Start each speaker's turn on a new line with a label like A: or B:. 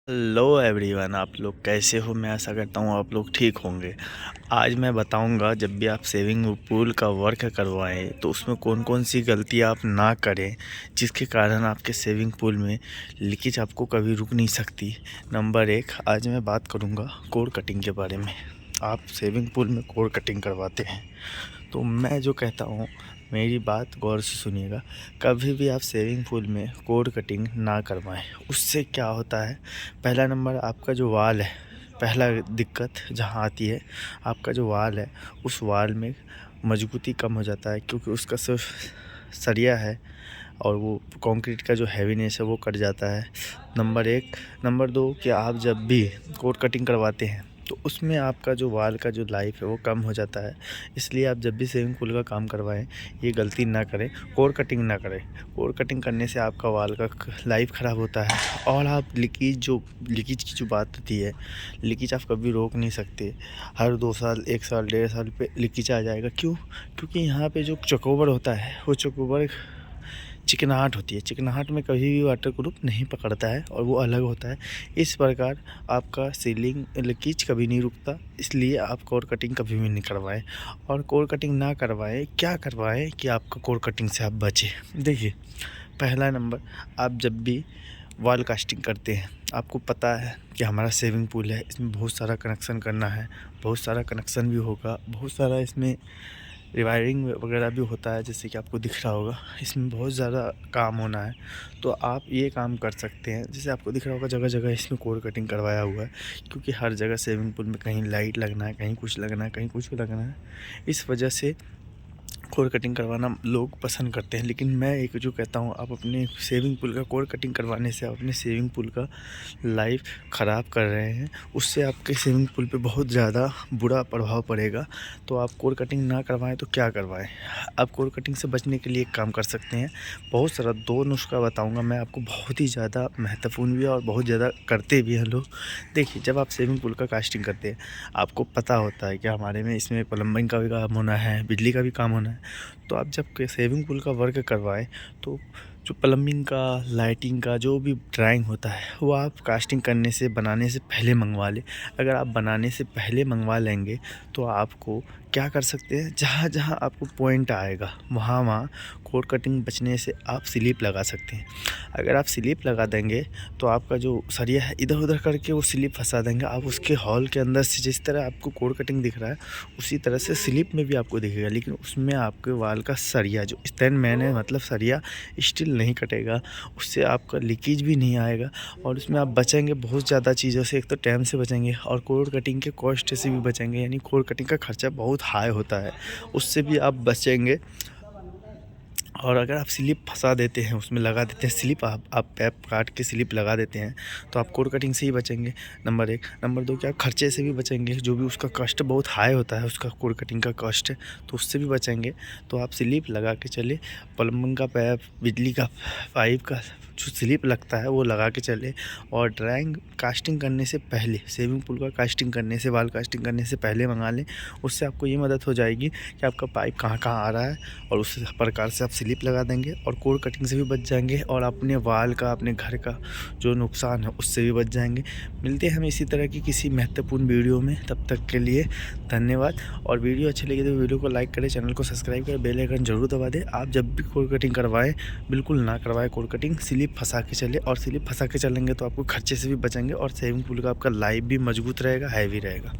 A: Hello everyone, आप लोग कैसे हो। मैं आशा करता हूँ आप लोग ठीक होंगे। आज मैं बताऊंगा जब भी आप स्विमिंग पूल का वर्क करवाएं तो उसमें कौन कौन सी गलती आप ना करें जिसके कारण आपके स्विमिंग पूल में लीकेज आपको कभी रुक नहीं सकती। नंबर 1, आज मैं बात करूंगा कोर कटिंग के बारे में। आप स्विमिंग पूल में कोर कटिंग करवाते हैं तो मैं जो कहता हूँ मेरी बात गौर से सुनिएगा। कभी भी आप स्विमिंग पूल में कोर कटिंग ना करवाएं। उससे क्या होता है, पहला नंबर आपका जो वाल है, पहला दिक्कत जहाँ आती है, आपका जो वाल है उस वाल में मजबूती कम हो जाता है क्योंकि उसका सिर्फ सरिया है और वो कंक्रीट का जो हैवीनेस है वो कट जाता है। नंबर 1। नंबर 2 कि आप जब भी कोर कटिंग करवाते हैं तो उसमें आपका जो वाल का जो लाइफ है वो कम हो जाता है। इसलिए आप जब भी स्विमिंग पूल का काम करवाएं ये गलती ना करें, कोर कटिंग ना करें। कोर कटिंग करने से आपका वाल का लाइफ ख़राब होता है और आप लीकेज की जो बात होती है, लीकेज आप कभी रोक नहीं सकते। हर 2 साल 1 साल 1.5 साल पे लीकेज आ जाएगा। क्यों? क्योंकि यहाँ पे जो चोकोबर होता है वो चोकोबर चिकनाहट होती है। चिकनाहट में कभी भी वाटर प्रूफ नहीं पकड़ता है और वो अलग होता है। इस प्रकार आपका सीलिंग लीकेज कभी नहीं रुकता। इसलिए आप कोर कटिंग कभी भी नहीं करवाएं। और कोर कटिंग ना करवाएं, क्या करवाएं कि आपका कोर कटिंग से आप बचें। देखिए, पहला नंबर, आप जब भी वॉल कास्टिंग करते हैं, आपको पता है कि हमारा स्विमिंग पूल है, इसमें बहुत सारा कनेक्शन करना है, बहुत सारा कनेक्शन भी होगा, बहुत सारा इसमें रिवायरिंग वगैरह भी होता है, जैसे कि आपको दिख रहा होगा। इसमें बहुत ज़्यादा काम होना है तो आप ये काम कर सकते हैं। जैसे आपको दिख रहा होगा जगह जगह इसमें कोर कटिंग करवाया हुआ है क्योंकि हर जगह स्विमिंग पूल में कहीं लाइट लगना है, कहीं कुछ लगना है, कहीं कुछ लगना है। इस वजह से कोर कटिंग करवाना लोग पसंद करते हैं। लेकिन मैं एक जो कहता हूँ, आप अपने स्विमिंग पूल का कोर कटिंग करवाने से आप अपने स्विमिंग पूल का लाइफ ख़राब कर रहे हैं। उससे आपके स्विमिंग पूल पे बहुत ज़्यादा बुरा प्रभाव पड़ेगा। तो आप कोर कटिंग ना करवाएं तो क्या करवाएं। आप कोर कटिंग से बचने के लिए एक काम कर सकते हैं। बहुत सारा 2 नुस्खा बताऊंगा मैं आपको, बहुत ही ज़्यादा महत्वपूर्ण भी है और बहुत ज़्यादा करते भी हैं लोग। देखिए, जब आप स्विमिंग पूल का कास्टिंग करते हैं, आपको पता होता है कि हमारे में इसमें प्लम्बिंग का भी काम होना है, बिजली का भी काम होना है। तो आप जब स्विमिंग पूल का वर्क करवाएं तो जो प्लम्बिंग का, लाइटिंग का जो भी ड्राइंग होता है वो आप कास्टिंग करने से, बनाने से पहले मंगवा लें। अगर आप बनाने से पहले मंगवा लेंगे तो आपको क्या कर सकते हैं, जहाँ जहाँ आपको पॉइंट आएगा वहाँ वहाँ कोर कटिंग बचने से आप स्लिप लगा सकते हैं। अगर आप स्लिप लगा देंगे तो आपका जो सरिया है इधर उधर करके वो स्लिप फंसा देंगे। आप उसके हॉल के अंदर से जिस तरह आपको कोर कटिंग दिख रहा है उसी तरह से स्लिप में भी आपको दिखेगा, लेकिन उसमें आपके वाल का सरिया जो स्टैंड मैन है, मतलब सरिया स्टिल नहीं कटेगा। उससे आपका लीकेज भी नहीं आएगा और उसमें आप बचेंगे बहुत ज़्यादा चीज़ों से। एक तो टाइम से बचेंगे और कोर कटिंग के कॉस्ट से भी बचेंगे, यानी कोर कटिंग का खर्चा बहुत हाई होता है, उससे भी आप बचेंगे। और अगर आप स्लिप फंसा देते हैं, उसमें लगा देते हैं स्लिप, आप पैप काट के स्लिप लगा देते हैं तो आप कोर कटिंग से ही बचेंगे। नंबर 1। नंबर 2 कि आप खर्चे से भी बचेंगे, जो भी उसका कॉस्ट बहुत हाई होता है, उसका कोर कटिंग का कॉस्ट है, तो उससे भी बचेंगे। तो आप स्लिप लगा के चले, प्लम्बिंग का पैप, बिजली का पाइप का जो स्लिप लगता है वो लगा के चले। और ड्राइंग कास्टिंग करने से पहले, स्विमिंग पूल का कास्टिंग करने से, वाल कास्टिंग करने से पहले मंगा लें। उससे आपको ये मदद हो जाएगी कि आपका पाइप कहाँ कहाँ आ रहा है और उस प्रकार से आप स्लिप लगा देंगे और कोर कटिंग से भी बच जाएंगे और अपने वाल का, अपने घर का जो नुकसान है उससे भी बच जाएंगे। मिलते हैं हम इसी तरह की किसी महत्वपूर्ण वीडियो में, तब तक के लिए धन्यवाद। और वीडियो अच्छी लगी तो वीडियो को लाइक करें, चैनल को सब्सक्राइब करें, बेल आइकन जरूर दबा दें। आप जब भी कोर कटिंग करवाएं बिल्कुल ना करवाएं कोर कटिंग, स्लिप फंसा के चले। और स्लिप फंसा के चलेंगे तो आपको खर्चे से भी बचेंगे और स्विमिंग पूल का आपका लाइफ भी मजबूत रहेगा, हैवी रहेगा।